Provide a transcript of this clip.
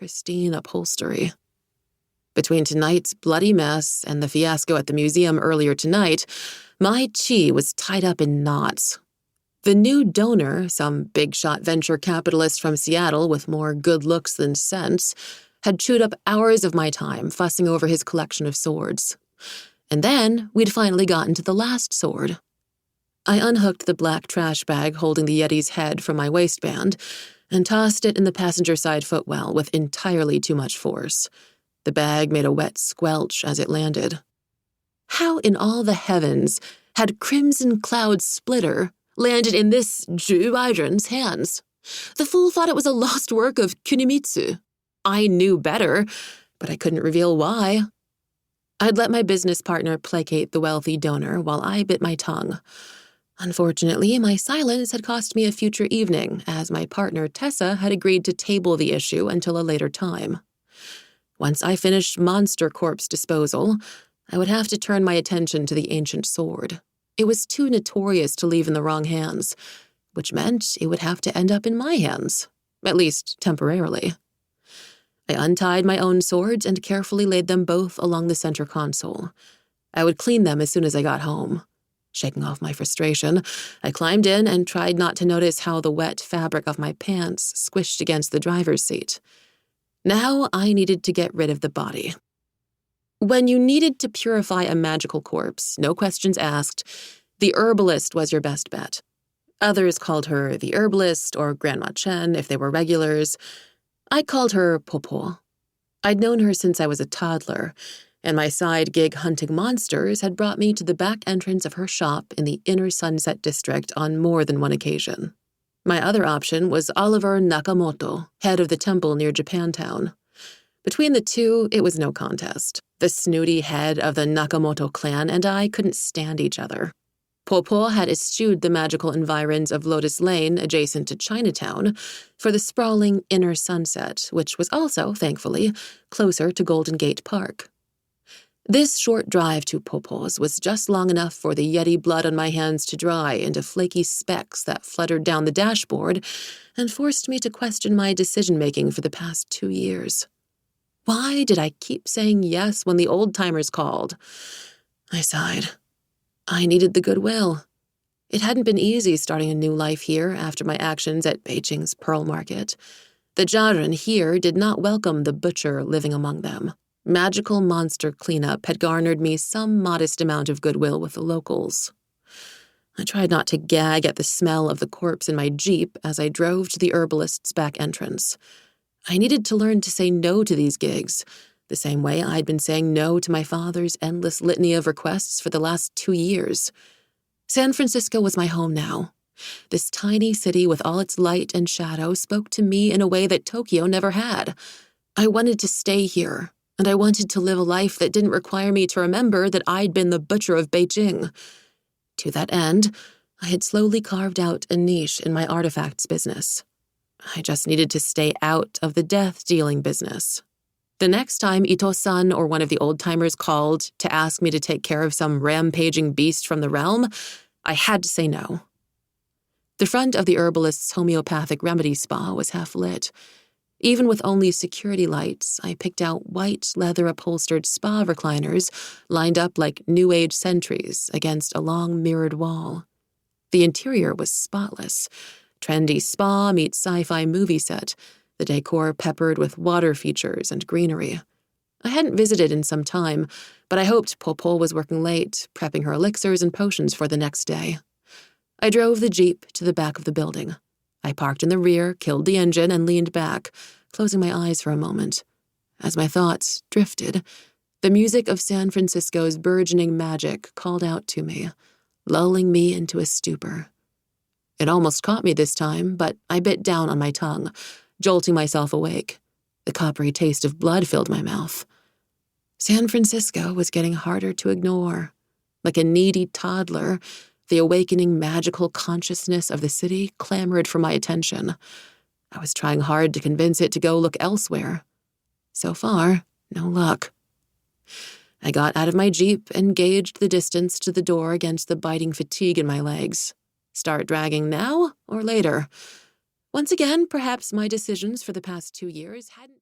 pristine upholstery. Between tonight's bloody mess and the fiasco at the museum earlier tonight, my chi was tied up in knots. The new donor, some big-shot venture capitalist from Seattle with more good looks than sense, had chewed up hours of my time fussing over his collection of swords. And then we'd finally gotten to the last sword. I unhooked the black trash bag holding the Yeti's head from my waistband and tossed it in the passenger side footwell with entirely too much force. The bag made a wet squelch as it landed. How in all the heavens had Crimson Cloud Splitter landed in this Zhu Weizhen's hands? The fool thought it was a lost work of Kunimitsu. I knew better, but I couldn't reveal why. I'd let my business partner placate the wealthy donor while I bit my tongue. Unfortunately, my silence had cost me a future evening, as my partner Tessa had agreed to table the issue until a later time. Once I finished monster corpse disposal, I would have to turn my attention to the ancient sword. It was too notorious to leave in the wrong hands, which meant it would have to end up in my hands, at least temporarily. I untied my own swords and carefully laid them both along the center console. I would clean them as soon as I got home. Shaking off my frustration, I climbed in and tried not to notice how the wet fabric of my pants squished against the driver's seat. Now I needed to get rid of the body. When you needed to purify a magical corpse, no questions asked, the herbalist was your best bet. Others called her the herbalist or Grandma Chen if they were regulars. I called her Popo. I'd known her since I was a toddler, and my side gig hunting monsters had brought me to the back entrance of her shop in the inner Sunset District on more than one occasion. My other option was Oliver Nakamoto, head of the temple near Japantown. Between the two, it was no contest. The snooty head of the Nakamoto clan and I couldn't stand each other. Popo had eschewed the magical environs of Lotus Lane adjacent to Chinatown for the sprawling inner Sunset, which was also, thankfully, closer to Golden Gate Park. This short drive to Popo's was just long enough for the Yeti blood on my hands to dry into flaky specks that fluttered down the dashboard and forced me to question my decision-making for the past 2 years. Why did I keep saying yes when the old-timers called? I sighed. I needed the goodwill. It hadn't been easy starting a new life here after my actions at Beijing's Pearl Market. The Jiaren here did not welcome the butcher living among them. Magical monster cleanup had garnered me some modest amount of goodwill with the locals. I tried not to gag at the smell of the corpse in my Jeep as I drove to the herbalist's back entrance. I needed to learn to say no to these gigs, the same way I'd been saying no to my father's endless litany of requests for the last 2 years. San Francisco was my home now. This tiny city with all its light and shadow spoke to me in a way that Tokyo never had. I wanted to stay here, and I wanted to live a life that didn't require me to remember that I'd been the Butcher of Beijing. To that end, I had slowly carved out a niche in my artifacts business. I just needed to stay out of the death-dealing business. The next time Ito-san or one of the old-timers called to ask me to take care of some rampaging beast from the realm, I had to say no. The front of the herbalist's homeopathic remedy spa was half lit. Even with only security lights, I picked out white leather-upholstered spa recliners lined up like New Age sentries against a long mirrored wall. The interior was spotless. Trendy spa meets sci-fi movie set, the decor peppered with water features and greenery. I hadn't visited in some time, but I hoped Popo was working late, prepping her elixirs and potions for the next day. I drove the Jeep to the back of the building. I parked in the rear, killed the engine, and leaned back, closing my eyes for a moment. As my thoughts drifted, the music of San Francisco's burgeoning magic called out to me, lulling me into a stupor. It almost caught me this time, but I bit down on my tongue, jolting myself awake. The coppery taste of blood filled my mouth. San Francisco was getting harder to ignore. Like a needy toddler, the awakening magical consciousness of the city clamored for my attention. I was trying hard to convince it to go look elsewhere. So far, no luck. I got out of my Jeep and gauged the distance to the door against the biting fatigue in my legs. Start dragging now or later? Once again, perhaps my decisions for the past 2 years hadn't